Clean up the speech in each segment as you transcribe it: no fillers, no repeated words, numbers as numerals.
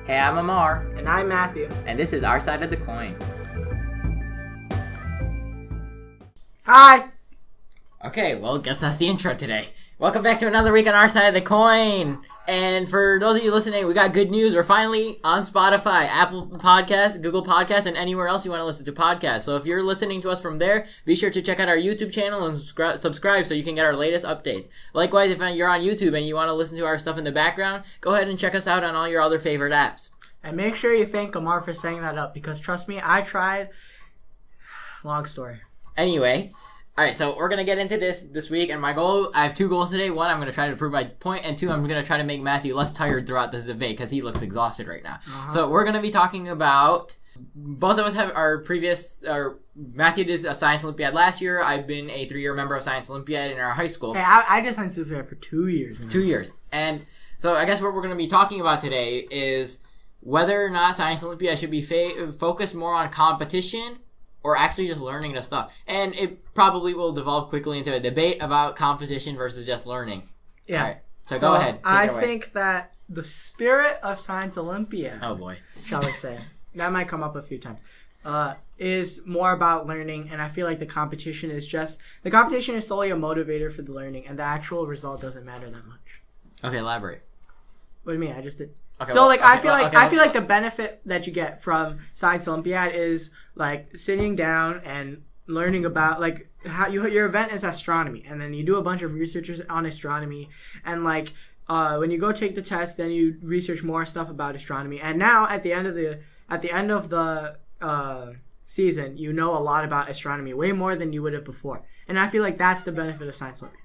Hey, I'm Amar. And I'm Matthew. And this is Our Side of the Coin. Hi! Okay, well, guess that's the intro today. Welcome back to another week on Our Side of the Coin. And for those of you listening, we got good news. We're finally on Spotify, Apple Podcasts, Google Podcasts, and anywhere else you want to listen to podcasts. So if you're listening to us from there, be sure to check out our YouTube channel and subscribe so you can get our latest updates. Likewise, if you're on YouTube and you want to listen to our stuff in the background, go ahead and check us out on all your other favorite apps. And make sure you thank Amar for setting that up, because trust me, I tried. Long story. Anyway, alright, so we're going to get into this week, and my goal, I have two goals today. One, I'm going to try to prove my point, and two, I'm going to try to make Matthew less tired throughout this debate, because he looks exhausted right now. So we're going to be talking about, both of us have Matthew did a Science Olympiad last year. I've been a 3-year member of Science Olympiad in our high school. Hey, I did Science Olympiad for 2 years. 2 years. And so I guess what we're going to be talking about today is whether or not Science Olympiad should be focused more on competition or actually just learning the stuff. And it probably will devolve quickly into a debate about competition versus just learning. Yeah. All right, so go ahead. I think that the spirit of Science Olympiad, oh boy, shall we say, that might come up a few times, is more about learning. And I feel like the competition is solely a motivator for the learning, and the actual result doesn't matter that much. Okay, elaborate. What do you mean? I just did. Okay, so, well, I feel like the benefit that you get from Science Olympiad is like sitting down and learning about like how your event is astronomy, and then you do a bunch of researches on astronomy, and like when you go take the test, then you research more stuff about astronomy, and now at the end of the season, you know a lot about astronomy, way more than you would have before, and I feel like that's the benefit of Science Olympiad.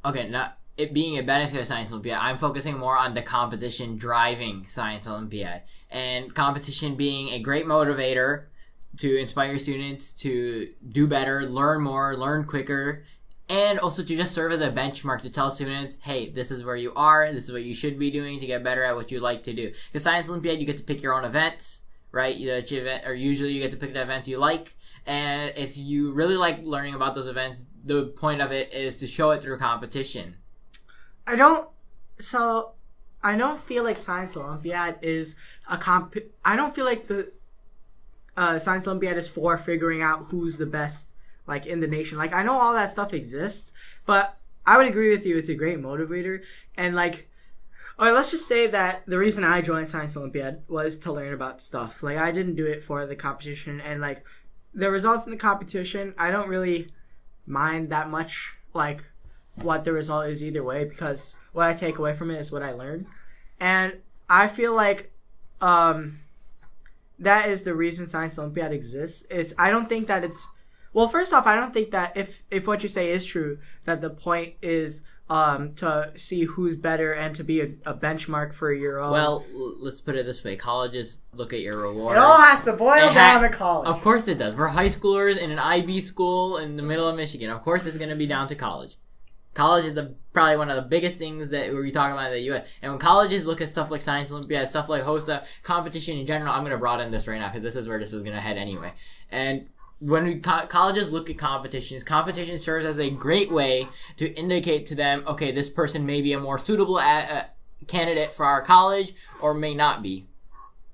Okay, now it being a benefit of Science Olympiad, I'm focusing more on the competition driving Science Olympiad, and competition being a great motivator to inspire students to do better, learn more, learn quicker, and also to just serve as a benchmark to tell students, hey, this is where you are, this is what you should be doing to get better at what you like to do. Because Science Olympiad, you get to pick your own events, right? Usually you get to pick the events you like, and if you really like learning about those events, the point of it is to show it through competition. I don't feel like Science Olympiad is I don't feel like the Science Olympiad is for figuring out who's the best, like, in the nation. Like, I know all that stuff exists, but I would agree with you, it's a great motivator. And, like, alright, let's just say that the reason I joined Science Olympiad was to learn about stuff. Like, I didn't do it for the competition, and, like, the results in the competition, I don't really mind that much, like, what the result is either way, because what I take away from it is what I learned. And I feel like that is the reason Science Olympiad exists. I don't think that it's, well, first off, I don't think that if what you say is true, that the point is to see who's better and to be a benchmark for your own. Well, let's put it this way. Colleges look at your rewards. It all has to boil down to college. Of course it does. We're high schoolers in an IB school in the middle of Michigan. Of course it's going to be down to college. College is probably one of the biggest things that we talk about in the U.S. And when colleges look at stuff like Science Olympiad, stuff like HOSA, competition in general, I'm going to broaden this right now because this is where this was going to head anyway. And when colleges look at competition serves as a great way to indicate to them, okay, this person may be a more suitable candidate for our college or may not be,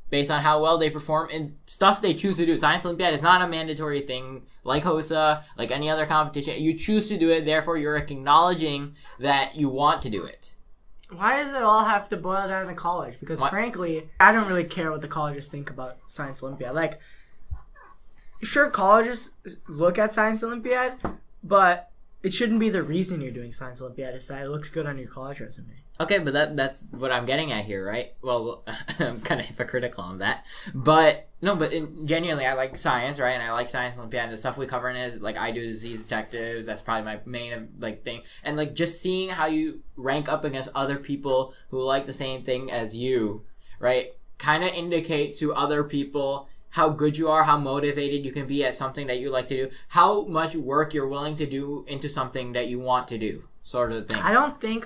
based on how well they perform and stuff they choose to do. Science Olympiad is not a mandatory thing like HOSA, like any other competition. You choose to do it, therefore you're acknowledging that you want to do it. Why does it all have to boil down to college? Because frankly, I don't really care what the colleges think about Science Olympiad. Like, sure, colleges look at Science Olympiad, but it shouldn't be the reason you're doing Science Olympiad. It's that it looks good on your college resume. Okay, but that's what I'm getting at here, right? Well, I'm kind of hypocritical on that. But, no, genuinely, I like science, right? And I like Science Olympiad. The stuff we cover in it, like, I do disease detectives. That's probably my main, like, thing. And, like, just seeing how you rank up against other people who like the same thing as you, right? Kind of indicates to other people how good you are, how motivated you can be at something that you like to do, how much work you're willing to do into something that you want to do, sort of thing. I don't think...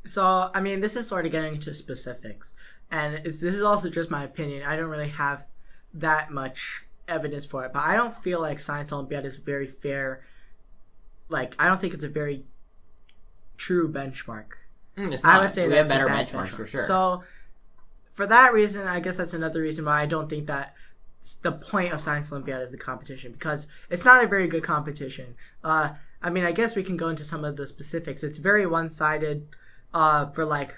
So, I mean, this is sort of getting into specifics, and this is also just my opinion. I don't really have that much evidence for it, but I don't feel like Science Olympiad is very fair. Like, I don't think it's a very true benchmark. It's not. I would say we have better benchmarks for sure. So, for that reason, I guess that's another reason why I don't think that the point of Science Olympiad is the competition, because it's not a very good competition. I mean, I guess we can go into some of the specifics. It's very one-sided for, like,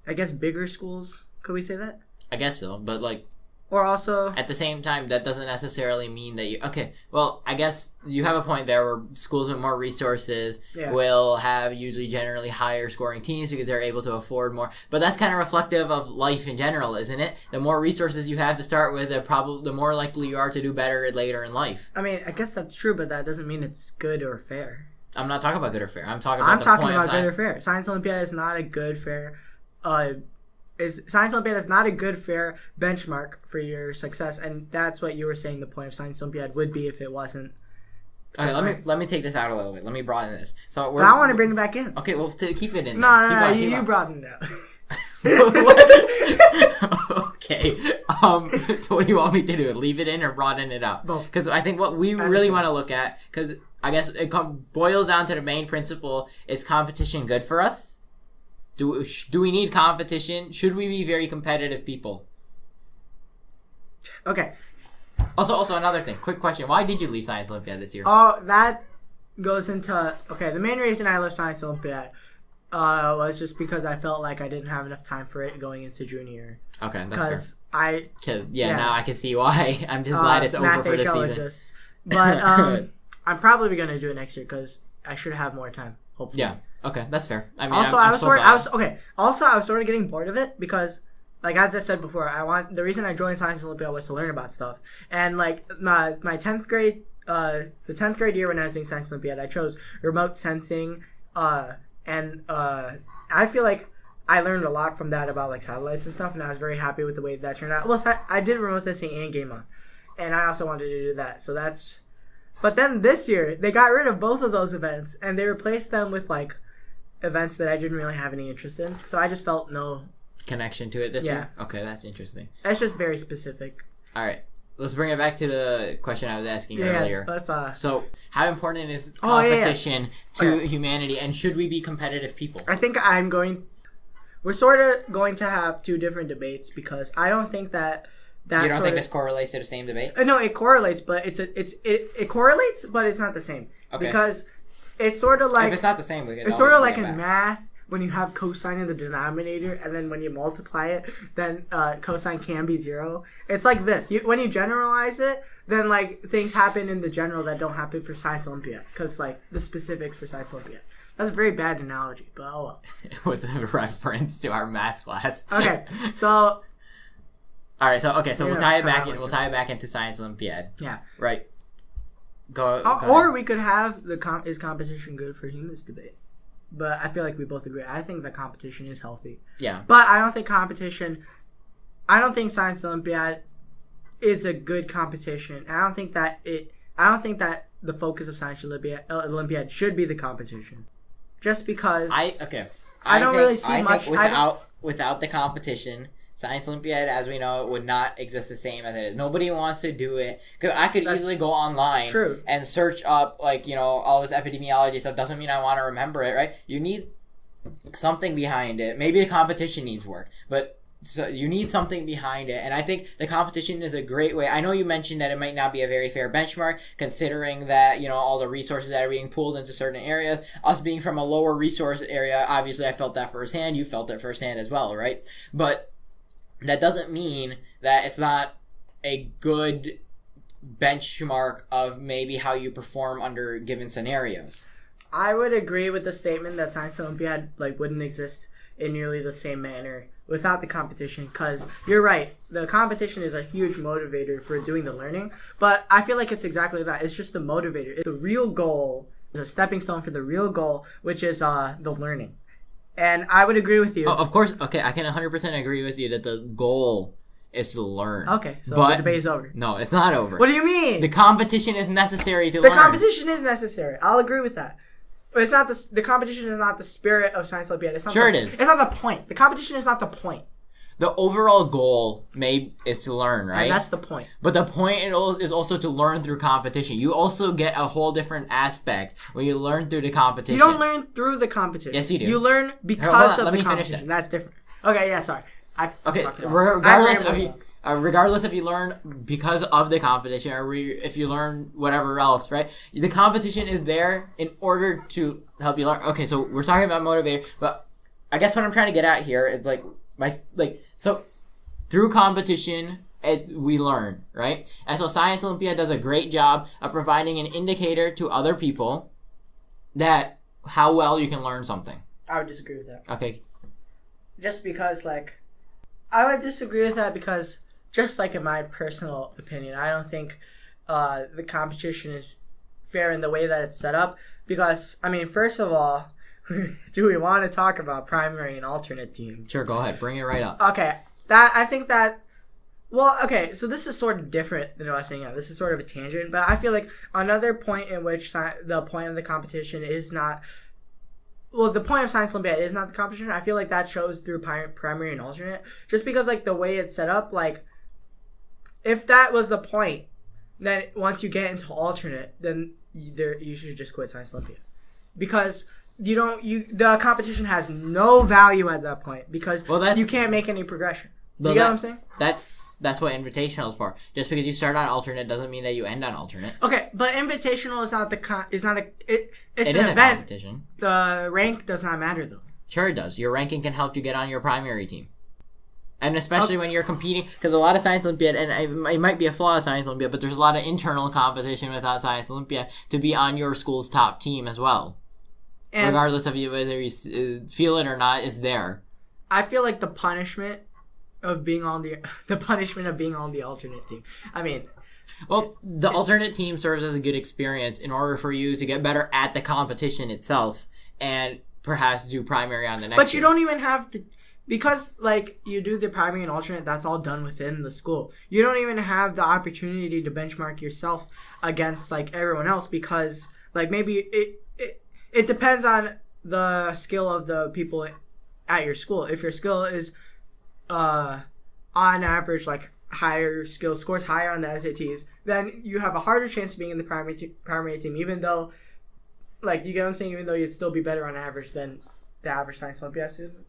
I guess bigger schools. Could we say that? I guess so, but, like, or also, at the same time, that doesn't necessarily mean that you... Okay, well, I guess you have a point there where schools with more resources will have usually generally higher scoring teams because they're able to afford more. But that's kind of reflective of life in general, isn't it? The more resources you have to start with, the more likely you are to do better later in life. I mean, I guess that's true, but that doesn't mean it's good or fair. I'm not talking about good or fair. I'm talking about good or fair. Science Olympiad is not a good, fair... Science Olympiad is not a good, fair benchmark for your success, and that's what you were saying the point of Science Olympiad would be if it wasn't. Okay, let me take this out a little bit. Let me broaden this. So but I want to bring it back in. Okay, well, to keep it in. No, you broaden it out. Okay. So what do you want me to do? Leave it in or broaden it out? Both. Because I think what we really want to look at, because I guess it boils down to the main principle: is competition good for us? Do we need competition? Should we be very competitive people? Okay. Also another thing. Quick question. Why did you leave Science Olympiad this year? Oh, that goes into... Okay, the main reason I left Science Olympiad was just because I felt like I didn't have enough time for it going into junior year. Okay, that's fair. Now I can see why. I'm just glad it's over for the season. But I'm probably going to do it next year because I should have more time, hopefully. Yeah. Okay, that's fair. I mean, also, I was sort of getting bored of it because, like, as I said before, the reason I joined Science Olympiad was to learn about stuff. And, like, my 10th grade, the 10th grade year when I was doing Science Olympiad, I chose remote sensing, and I feel like I learned a lot from that about, like, satellites and stuff, and I was very happy with the way that turned out. Well, I did remote sensing and Game On, and I also wanted to do that, so that's... But then this year, they got rid of both of those events, and they replaced them with, like, events that I didn't really have any interest in. So I just felt no connection to it this year? Okay, that's interesting. That's just very specific. All right. Let's bring it back to the question I was asking earlier. So, how important is competition to humanity, and should we be competitive people? I think we're sort of going to have two different debates because I don't think that you don't think this correlates to the same debate? No, it correlates, but it correlates, but it's not the same. Okay. Because it's sort of like... If it's not the same, we can... It's sort of like in math, when you have cosine in the denominator, and then when you multiply it, then cosine can be 0. It's like this. When you generalize it, then, like, things happen in the general that don't happen for Science Olympiad. Because, like, the specifics for Science Olympiad. That's a very bad analogy, but oh well. It was a reference to our math class. Okay, so... Alright, so we'll tie it back in. We'll tie it back into Science Olympiad. Yeah. Right. Or we could have is competition good for humans debate. But I feel like we both agree. I think the competition is healthy. Yeah. But I don't think Science Olympiad is a good competition. I don't think that the focus of Science Olympiad should be the competition. Just because I don't really see much without the competition, Science Olympiad, as we know, would not exist the same as it is. Nobody wants to do it. Because I could easily go online and search up, like, you know, all this epidemiology stuff. Doesn't mean I want to remember it, right? You need something behind it. Maybe the competition needs work. But so you need something behind it. And I think the competition is a great way. I know you mentioned that it might not be a very fair benchmark, considering that, you know, all the resources that are being pulled into certain areas. Us being from a lower resource area, obviously I felt that firsthand. You felt it firsthand as well, right? But that doesn't mean that it's not a good benchmark of maybe how you perform under given scenarios. I would agree with the statement that Science Olympiad wouldn't exist in nearly the same manner without the competition, because you're right, the competition is a huge motivator for doing the learning, but I feel like it's exactly that. It's just a motivator. It's the real goal, it's a stepping stone for the real goal, which is the learning. And I would agree with you. Oh, of course. Okay, I can 100% agree with you that the goal is to learn. Okay, so the debate is over. No, it's not over. What do you mean? The competition is necessary to learn. The competition is necessary. I'll agree with that. But it's not the competition is not the spirit of Science Olympiad. It's not it is. It's not the point. The competition is not the point. The overall goal is to learn, right? And that's the point. But the point is also to learn through competition. You also get a whole different aspect when you learn through the competition. You don't learn through the competition. Yes, you do. You learn because of the competition. That's different. Okay, yeah, sorry. Okay, talked about. regardless if you learn because of the competition or if you learn whatever else, right? The competition is there in order to help you learn. Okay, so we're talking about motivator, but I guess what I'm trying to get at here is so through competition we learn, right? And so Science Olympiad does a great job of providing an indicator to other people that how well you can learn something. I would disagree with that. Okay. Just because, I would disagree with that because, just in my personal opinion, I don't think the competition is fair in the way that it's set up. Because, first of all, do we want to talk about primary and alternate teams? Sure, go ahead. Bring it right up. Okay. So this is sort of different than what I was saying. This is sort of a tangent, but I feel like another point in which the point of the competition is not... Well, the point of Science Olympiad is not the competition. I feel like that shows through primary and alternate. Just because, the way it's set up, if that was the point, then once you get into alternate, then you should just quit Science Olympiad. Because the competition has no value at that point because you can't make any progression. You get what I'm saying? That's what Invitational is for. Just because you start on alternate doesn't mean that you end on alternate. Okay, but Invitational is not it's an event. A competition. The rank does not matter though. Sure it does. Your ranking can help you get on your primary team. And especially when you're competing, because a lot of Science Olympiad, and it might be a flaw of Science Olympiad, but there's a lot of internal competition without Science Olympiad to be on your school's top team as well. And regardless of whether you feel it or not, is there. I feel like the punishment of being on the alternate team. Well, the alternate team serves as a good experience in order for you to get better at the competition itself and perhaps do primary on the next But you don't even have to, because you do the primary and alternate, that's all done within the school. You don't even have the opportunity to benchmark yourself against everyone else because maybe it depends on the skill of the people at your school. If your skill is on average higher skill, scores higher on the SATs, then you have a harder chance of being in the primary team, even though you get what I'm saying, even though you'd still be better on average than the average Science Olympiad student.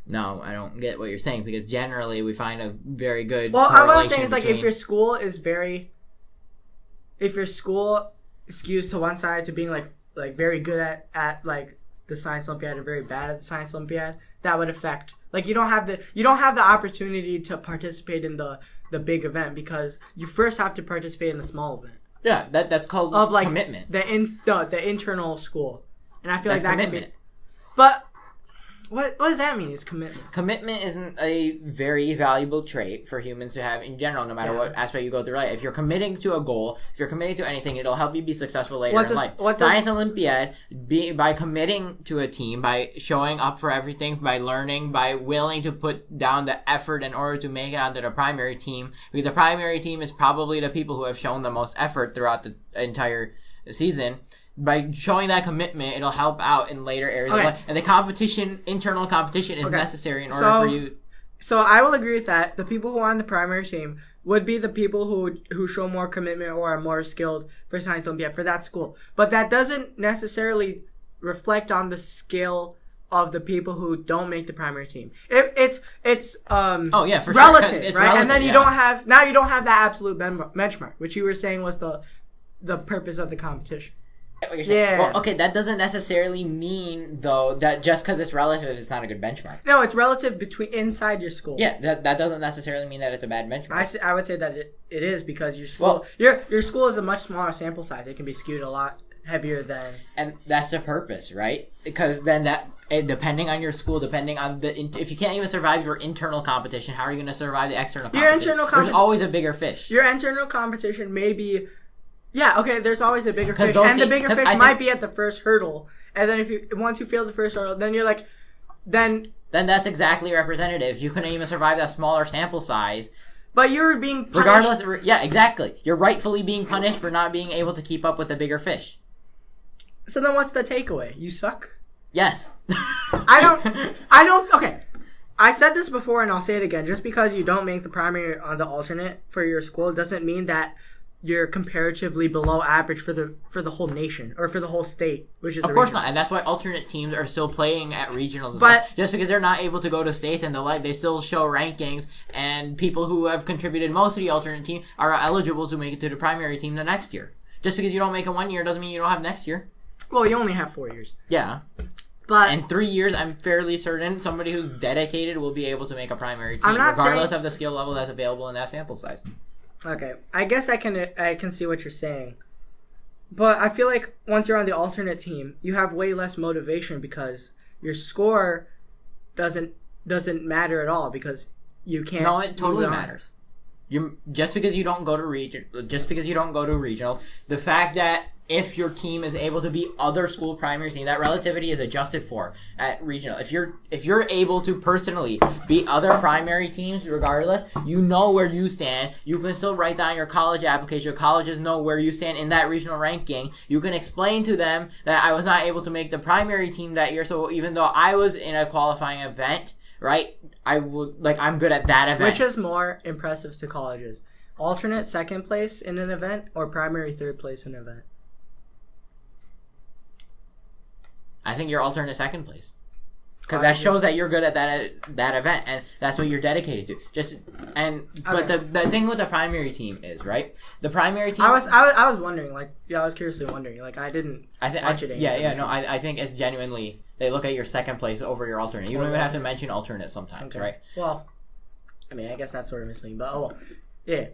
No, I don't get what you're saying because generally we find a very good what I'm saying is between... if your school skews to one side to being very good at the Science Olympiad or very bad at the Science Olympiad, that would affect you don't have the opportunity to participate in the big event because you first have to participate in the small event. Yeah, that's called commitment. The internal school, and I feel that's that commitment. can be. But what does that mean? Is commitment? Commitment isn't a very valuable trait for humans to have in general, no matter what aspect you go through life. If you're committing to a goal, if you're committing to anything, it'll help you be successful later in life. Science Olympiad, by committing to a team, by showing up for everything, by learning, by willing to put down the effort in order to make it onto the primary team, because the primary team is probably the people who have shown the most effort throughout the entire season. By showing that commitment, it'll help out in later areas of life. And the internal competition is necessary in order for you. So I will agree with that. The people who are on the primary team would be the people who show more commitment or are more skilled for Science Olympiad for that school. But that doesn't necessarily reflect on the skill of the people who don't make the primary team. It's relative, for sure. It's right? Relative, and then you don't have that absolute benchmark, which you were saying was the purpose of the competition. What you're saying. Yeah. Well, okay, that doesn't necessarily mean though that just because it's relative, it's not a good benchmark. No, it's relative inside your school. Yeah, that doesn't necessarily mean that it's a bad benchmark. I would say that it is because your school your school is a much smaller sample size. It can be skewed a lot heavier than. And that's the purpose, right? Because then depending on your school, depending on if you can't even survive your internal competition, how are you going to survive the external competition? There's always a bigger fish. Your internal competition may be. Yeah, okay, there's always a bigger fish, and the bigger fish might be at the first hurdle, and then once you fail the first hurdle, then you're then that's exactly representative. You couldn't even survive that smaller sample size. But you're being punished. Regardless, yeah, exactly. You're rightfully being punished for not being able to keep up with the bigger fish. So then what's the takeaway? You suck? Yes. I don't, okay. I said this before and I'll say it again. Just because you don't make the primary on the alternate for your school doesn't mean that you're comparatively below average for the whole nation or for the whole state, which is of course not, and that's why alternate teams are still playing at regionals. But just because they're not able to go to states and the like, they still show rankings, and people who have contributed most to the alternate team are eligible to make it to the primary team the next year. Just because you don't make it 1 year doesn't mean you don't have next year. Well, you only have 4 years. Yeah. But in 3 years, I'm fairly certain somebody who's dedicated will be able to make a primary team, regardless of the skill level that's available in that sample size. Okay, I guess I can see what you're saying, but I feel like once you're on the alternate team, you have way less motivation because your score doesn't matter at all because you can't. No, it totally matters. Just because you don't go to regional, the fact that if your team is able to beat other school primary teams, that relativity is adjusted for at regional. If you're able to personally beat other primary teams, regardless, you know where you stand. You can still write down your college application. Colleges know where you stand in that regional ranking. You can explain to them that I was not able to make the primary team that year, so even though I was in a qualifying event, right, I'm good at that event. Which is more impressive to colleges? Alternate second place in an event or primary third place in an event? I think you're alternate second place, because that shows that you're good at that event, and that's what you're dedicated to. But the thing with the primary team is, right? The primary team. I was wondering, I was curiously wondering, I didn't watch it. I think it's genuinely they look at your second place over your alternate. You don't even have to mention alternate sometimes, right? Well, I mean, I guess that's sort of misleading, but oh well, yeah.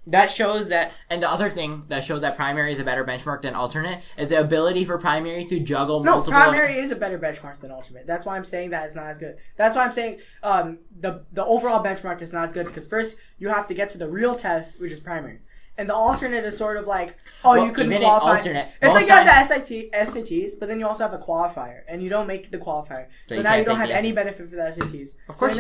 That shows that, and the other thing that shows that primary is a better benchmark than alternate is the ability for primary to juggle multiple. No, primary is a better benchmark than alternate. That's why I'm saying that it's not as good. That's why I'm saying the overall benchmark is not as good because first you have to get to the real test, which is primary. And the alternate is sort of like, you couldn't qualify. It's like you have the SATs, but then you also have a qualifier, and you don't make the qualifier. So now you don't have any benefit for the SATs. Of course,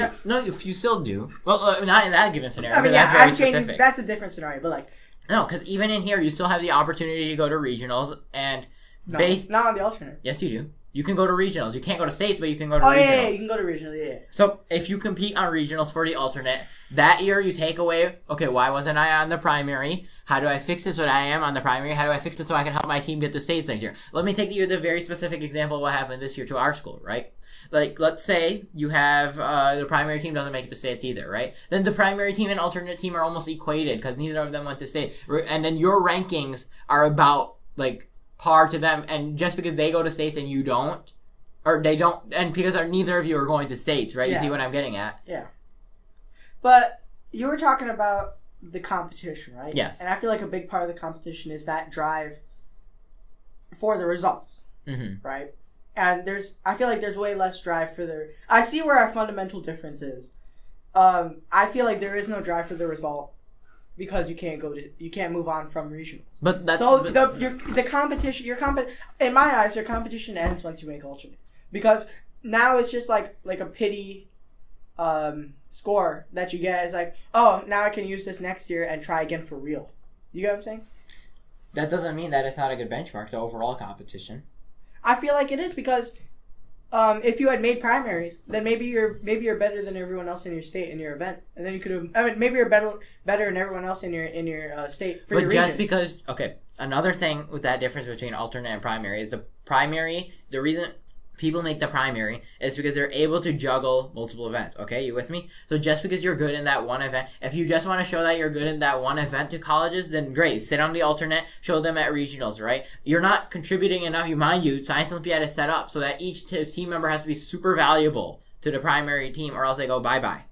you still do. Well, not in that given scenario. I mean, that's very specific. That's a different scenario, but no, because even in here, you still have the opportunity to go to regionals and not on the alternate. Yes, you do. You can go to regionals. You can't go to states, but you can go to regionals. Yeah, you can go to regionals, yeah. So, if you compete on regionals for the alternate, that year you take away, okay, why wasn't I on the primary? How do I fix it so that I am on the primary? How do I fix it so I can help my team get to states next year? Let me take you the very specific example of what happened this year to our school, right? Let's say you have the primary team doesn't make it to states either, right? Then the primary team and alternate team are almost equated because neither of them went to state. And then your rankings are about, par to them, and just because they go to states and you don't, or they don't, and because neither of you are going to states, right? Yeah. You see what I'm getting at? Yeah. But you were talking about the competition, right? Yes. And I feel like a big part of the competition is that drive for the results, right? And I feel like there's way less drive for I see where our fundamental difference is. I feel like there is no drive for the result. Because you can't move on from regional. But that's the competition. In my eyes, your competition ends once you make alternate. Because now it's just like a pity score that you get. Is now I can use this next year and try again for real. You get what I'm saying? That doesn't mean that it's not a good benchmark to overall competition. I feel like it is because if you had made primaries, then maybe you're better than everyone else in your state in your event, and then you could have. I mean, maybe you're better than everyone else in your state. For but your just region. because, another thing with that difference between alternate and primary is the primary. The reason people make the primary is because they're able to juggle multiple events. Okay, you with me? So just because you're good in that one event, if you just want to show that you're good in that one event to colleges, then great. Sit on the alternate, show them at regionals, right? You're not contributing enough. Mind you, Science Olympiad is set up so that each team member has to be super valuable to the primary team, or else they go bye-bye.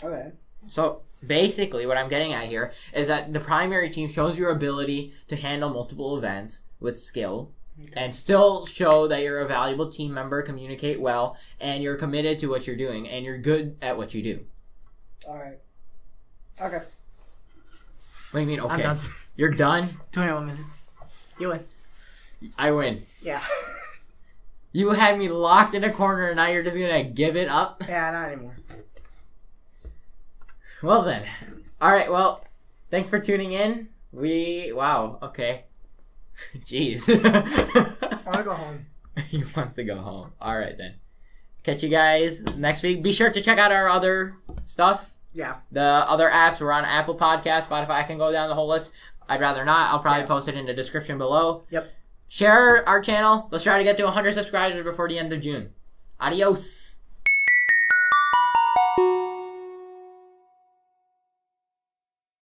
Okay. So basically what I'm getting at here is that the primary team shows your ability to handle multiple events with skill, and still show that you're a valuable team member, communicate well, and you're committed to what you're doing, and you're good at what you do. All right. Okay. What do you mean, okay? I'm done. You're done? 21 minutes. You win. I win. Yeah. You had me locked in a corner, and now you're just going to give it up? Yeah, not anymore. Well then. All right, well, thanks for tuning in. Wow, okay. Jeez. I want to go home. He wants to go home. All right, then. Catch you guys next week. Be sure to check out our other stuff Yeah. The other apps, we're on Apple Podcasts, Spotify. I can go down the whole list. I'd rather not. I'll probably post it in the description below. Yep. Share our channel. Let's try to get to 100 subscribers before the end of June. Adios.